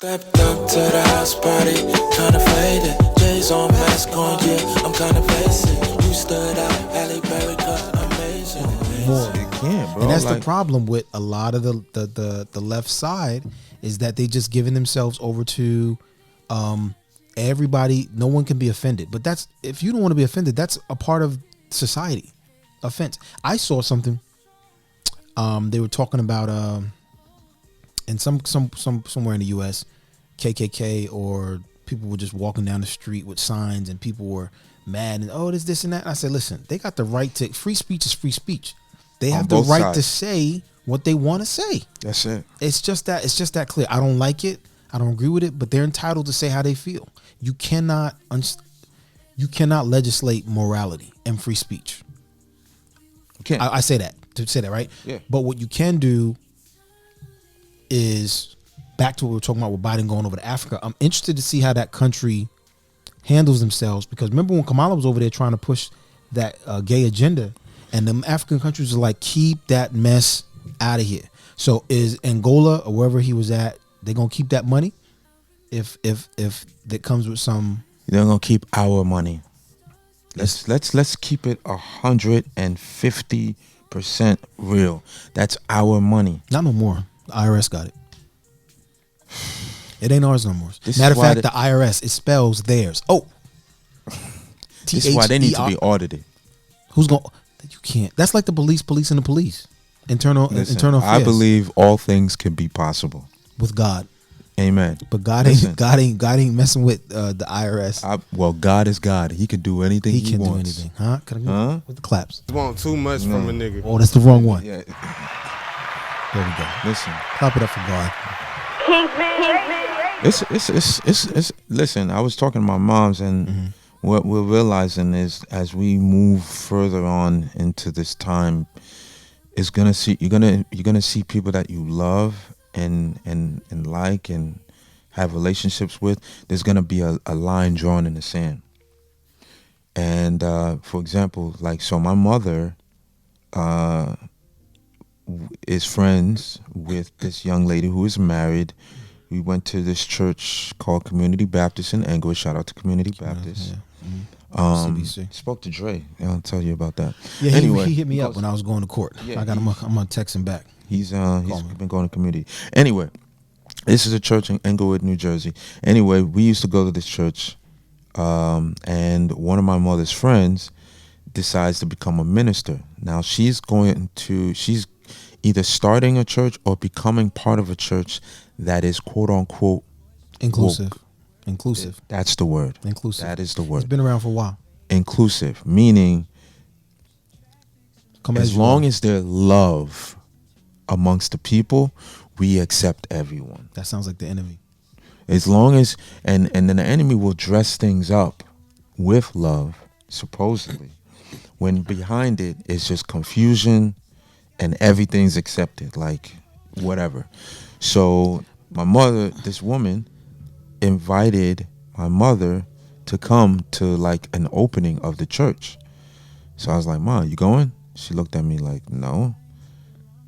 Stepped up to the house party, kinda faded. J's on mask on, yeah, I'm kinda basic. You stood out, Halle Berry cut amazing. More. It can, bro. And that's like, the problem with a lot of the left side is that they just giving themselves over to everybody. No one can be offended, but that's, if you don't want to be offended, that's a part of society. Offense. I saw something. They were talking about in somewhere in the U.S. KKK or people were just walking down the street with signs and people were mad and this and that. And I said, listen, they got the right to, free speech is free speech. They have the right to say what they want to say. That's it. It's just that clear. I don't like it. I don't agree with it, but they're entitled to say how they feel. You cannot legislate morality and free speech. You can't. I say that to say that, right? Yeah. But what you can do is, back to what we were talking about with Biden going over to Africa. I'm interested to see how that country handles themselves, because remember when Kamala was over there trying to push that gay agenda, and them African countries are like, keep that mess out of here. So is Angola or wherever he was at, they gonna keep that money if that comes with some? They're gonna keep our money. Let's keep it 150% real. That's our money. Not no more. The IRS got it. It ain't ours no more. This Matter is of why fact, the IRS, it spells theirs. Oh, this is why they need to be audited. Who's going? You can't. That's like the police and the police. Internal affairs. I believe all things can be possible with God. Amen. But God ain't messing with the IRS. God is God. He can do anything he can wants. do anything. Huh? Can I go with the claps? You want too much from a nigga. Oh, that's the wrong one. Yeah. There we go. Listen. Clap it up for God. It's listen, I was talking to my moms, and what we're realizing is, as we move further on into this time, you're gonna see people that you love and like and have relationships with. There's gonna be a line drawn in the sand. And for example, like, so my mother is friends with this young lady who is married. We went to this church called Community Baptist in Englewood. Shout out to Community Baptist. Yeah. CBC. Spoke to Dre. I'll tell you about that. Yeah, anyway, he hit me up when I was going to court. Yeah, I'm gonna text him back. He's been going to community. Anyway, this is a church in Englewood, New Jersey. Anyway, we used to go to this church, and one of my mother's friends decides to become a minister. Now she's either starting a church or becoming part of a church that is quote unquote inclusive. woke. Inclusive. That's the word. Inclusive. That is the word. It's been around for a while. Inclusive, meaning as long as there's love amongst the people, we accept everyone. That sounds like the enemy. As long as, and then the enemy will dress things up with love, supposedly, when behind it is just confusion and everything's accepted, like whatever. So my mother, this woman, invited my mother to come to like an opening of the church. So I was like, "Ma, you going?" She looked at me like, "No."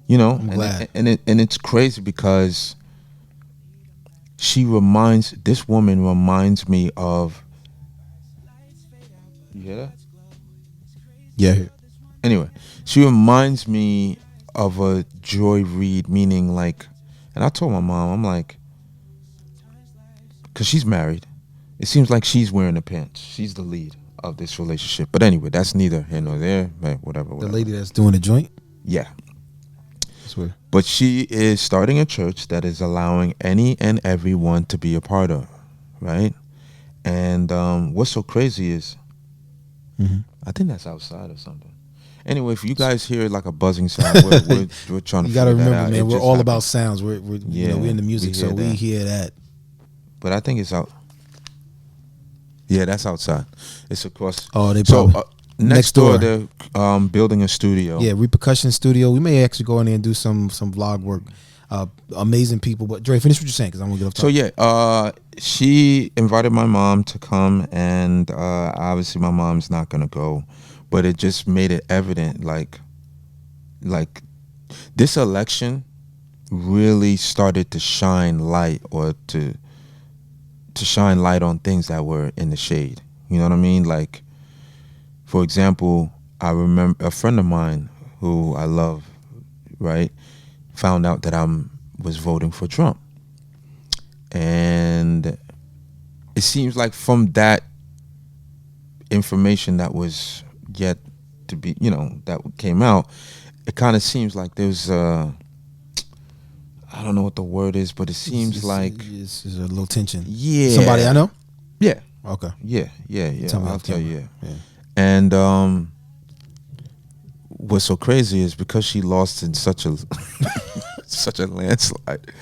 You know, I'm glad. And it's crazy because this woman reminds me of, you hear that? Yeah. Anyway, she reminds me of a Joy Reid, meaning like, and I told my mom, I'm like, because she's married, it seems like she's wearing the pants. She's the lead of this relationship. But anyway, that's neither here nor there. Whatever. The lady that's doing the joint? Yeah. That's weird. But she is starting a church that is allowing any and everyone to be a part of, right? And what's so crazy is, I think that's outside or something. Anyway, if you guys hear like a buzzing sound, we're trying to. You gotta figure that remember, out. man. It We're just all happened. about sounds. We're in the music, so we hear that. But I think it's out. Yeah, that's outside. It's across. Oh, they probably next door. They're building a studio. Yeah, Repercussion Studio. We may actually go in there and do some vlog work. Amazing people. But Dre, finish what you're saying, because I'm gonna get off topic. So she invited my mom to come, and obviously my mom's not gonna go, but it just made it evident, like this election really started to shine light, or to shine light on things that were in the shade. You know what I mean? Like, for example, I remember a friend of mine who I love, right, found out that was voting for Trump. And it seems like from that information that was yet to be, that came out, it kind of seems like there's I don't know what the word is, but it seems like it's a little tension. Yeah. Somebody I know? Yeah. Okay. Yeah. Tell me, I'll tell you. Yeah. And what's so crazy is because she lost in such a such a landslide.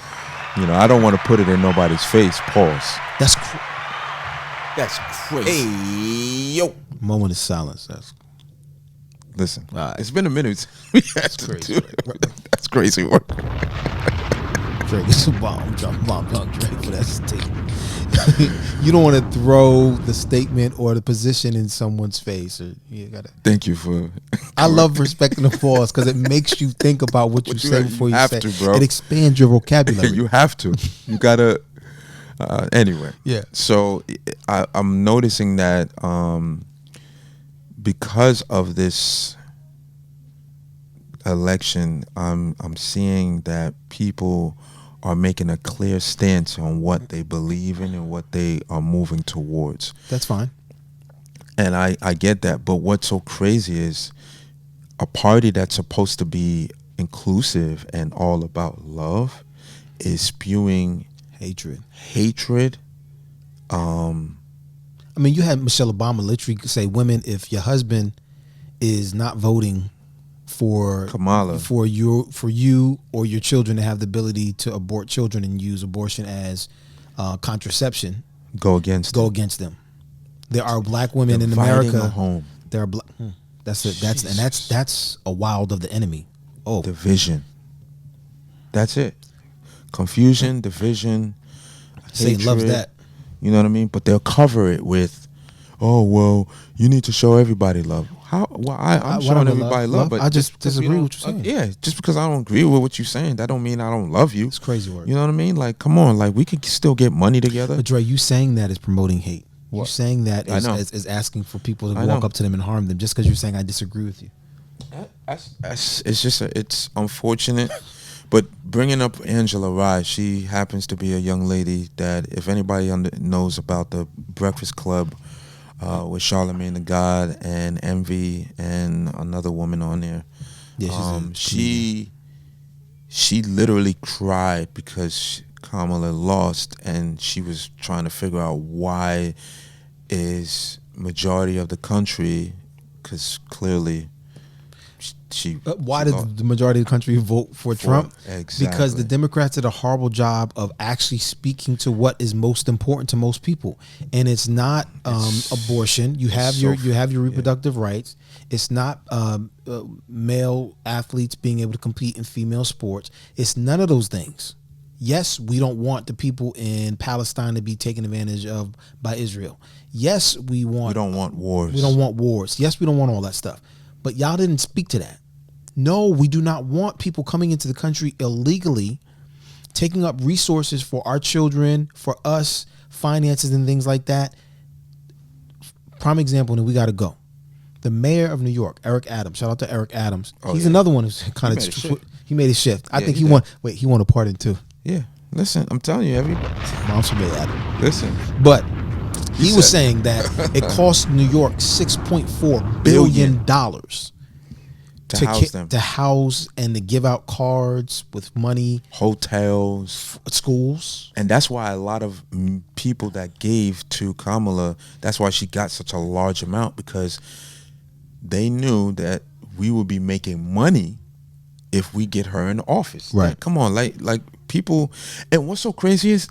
I don't want to put it in nobody's face. Pause. That's crazy. Hey yo. Moment of silence. Listen. Right. It's been a minute. That's crazy. That's crazy work. Drake is a bomb Drake for that statement. You don't want to throw the statement or the position in someone's face. Or you gotta. Thank you for. I love respecting the pause because it makes you think about what you say before you say. To, bro. It expands your vocabulary. You have to. You gotta. Anyway. Yeah. So I'm noticing that because of this election, I'm seeing that people are making a clear stance on what they believe in and what they are moving towards. That's fine. And I get that. But what's so crazy is a party that's supposed to be inclusive and all about love is spewing hatred. I mean, you had Michelle Obama literally say, women, if your husband is not voting for Kamala, for you or your children to have the ability to abort children and use abortion as contraception, go against them. There are black women in Dividing America. a home. There are black. That's a wild of the enemy. Oh, division. That's it. Confusion, division. Satan loves that. You know what I mean? But they'll cover it with, oh well, you need to show everybody love. How? Well, I'm showing everybody love, but I just disagree with what you're saying. Yeah, just because I don't agree with what you're saying, that don't mean I don't love you. It's crazy work. You know what I mean? Like, come on, like we can still get money together. But Dre, you saying that is promoting hate. What? You saying that is asking for people to walk up to them and harm them just because you're saying I disagree with you. It's just it's unfortunate. But bringing up Angela Rye, she happens to be a young lady that if anybody knows about the Breakfast Club with Charlamagne the God and Envy and another woman on there, she literally cried because Kamala lost, and she was trying to figure out why is majority of the country, because clearly why did the majority of the country vote for Trump? Exactly. Because the Democrats did a horrible job of actually speaking to what is most important to most people, and it's not abortion. You have your reproductive rights. It's not male athletes being able to compete in female sports. It's none of those things. Yes, we don't want the people in Palestine to be taken advantage of by Israel. Yes, we don't want wars. We don't want wars. Yes, we don't want all that stuff. But y'all didn't speak to that. No, we do not want people coming into the country illegally, taking up resources for our children, for us, finances and things like that. Prime example, and we got to go. The mayor of New York, Eric Adams. Shout out to Eric Adams. He's another one who's kind of he made a shift. I think he won. Wait, he won a pardon too. Yeah, listen, I'm telling you, everybody. Mom's from Adam. Listen, but he was saying that it cost New York $6.4 billion to house and to give out cards with money, hotels, schools. And that's why a lot of people that gave to Kamala, that's why she got such a large amount, because they knew that we would be making money if we get her in office. Right. Like, come on, like people. And what's so crazy is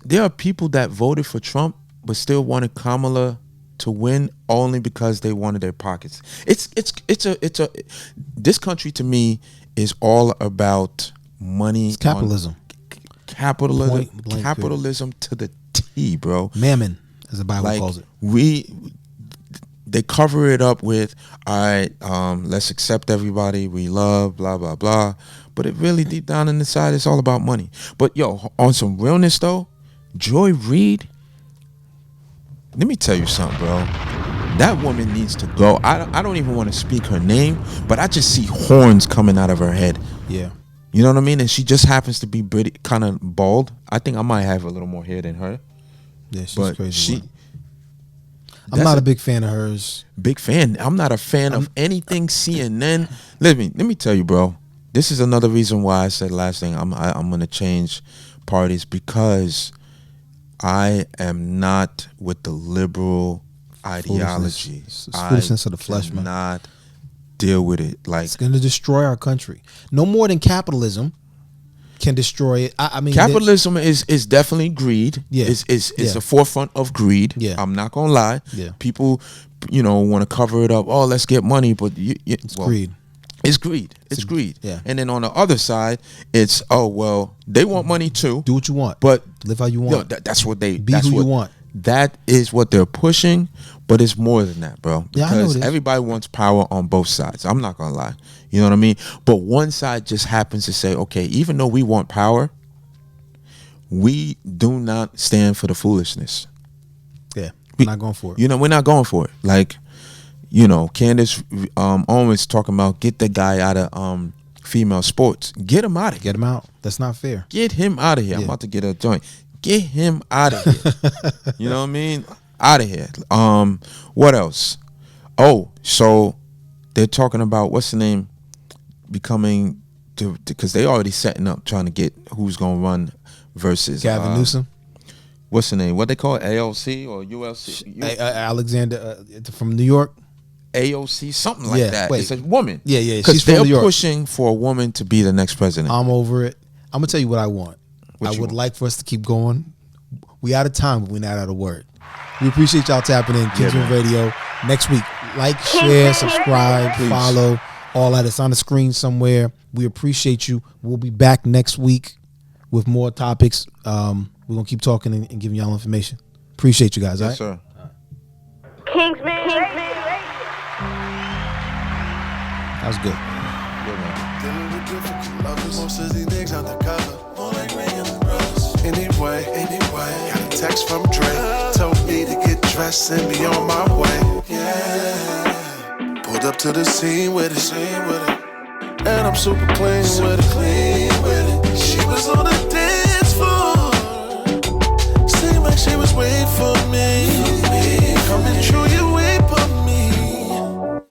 there are people that voted for Trump but still wanted Kamala to win only because they wanted their pockets. This country to me is all about money. It's capitalism. Capitalism to the T, bro. Mammon, as the Bible calls it. They cover it up with, all right, let's accept everybody we love, blah, blah, blah. But it really deep down in the side, it's all about money. But yo, on some realness though, Joy Reid, let me tell you something, bro. That woman needs to go. I don't even want to speak her name, but I just see horns coming out of her head. Yeah. You know what I mean? And she just happens to be pretty, kind of bald. I think I might have a little more hair than her. Yeah, she's But crazy. I'm not a big fan of hers. Big fan. I'm not a fan of anything CNN. Let me tell you, bro. This is another reason why I said last thing. I'm gonna change parties, because I am not with the liberal ideology. It's foolishness of the flesh, man. Not deal with it. Like, it's gonna destroy our country. No more than capitalism can destroy it. I mean, capitalism is definitely greed. Yeah, it's the forefront of greed. Yeah, I'm not gonna lie. Yeah, people, want to cover it up. Oh, let's get money, but it's greed. It's greed. It's greed. Yeah. And then on the other side, it's they want money too. Do what you want, but live how you want. That's what they. Be that's who what, you want. That is what they're pushing, but it's more than that, bro. Because everybody wants power on both sides. I'm not gonna lie. You know what I mean? But one side just happens to say, okay, even though we want power, we do not stand for the foolishness. Yeah, we're not going for it. We're not going for it. Like, Candace always talking about get the guy out of female sports. Get him out of here. Get him out. That's not fair. Get him out of here. I'm about to get a joint. Get him out of here. You know what I mean? Out of here. What else? Oh, so they're talking about what's the name becoming because they already setting up trying to get who's gonna run versus Gavin Newsom. What's the name? What they call it? AOC or ULC? Alexander from New York. AOC, something like that. Wait. It's a woman. Yeah. Because they're pushing for a woman to be the next president. I'm over it. I'm gonna tell you what I want. I would like for us to keep going. We out of time, but we're not out of word. We appreciate y'all tapping in. Kingsmen Radio. Next week, like, share, subscribe, follow, all that. It's on the screen somewhere. We appreciate you. We'll be back next week with more topics. We're gonna keep talking and giving y'all information. Appreciate you guys. Yes, sir. Kingsmen. That was good. Most of these niggas undercover, more like Ray and the brothers. Anyway, got a text from Dre, told me to get dressed and be on my way. Yeah, pulled up to the scene with it, and I'm super clean with it.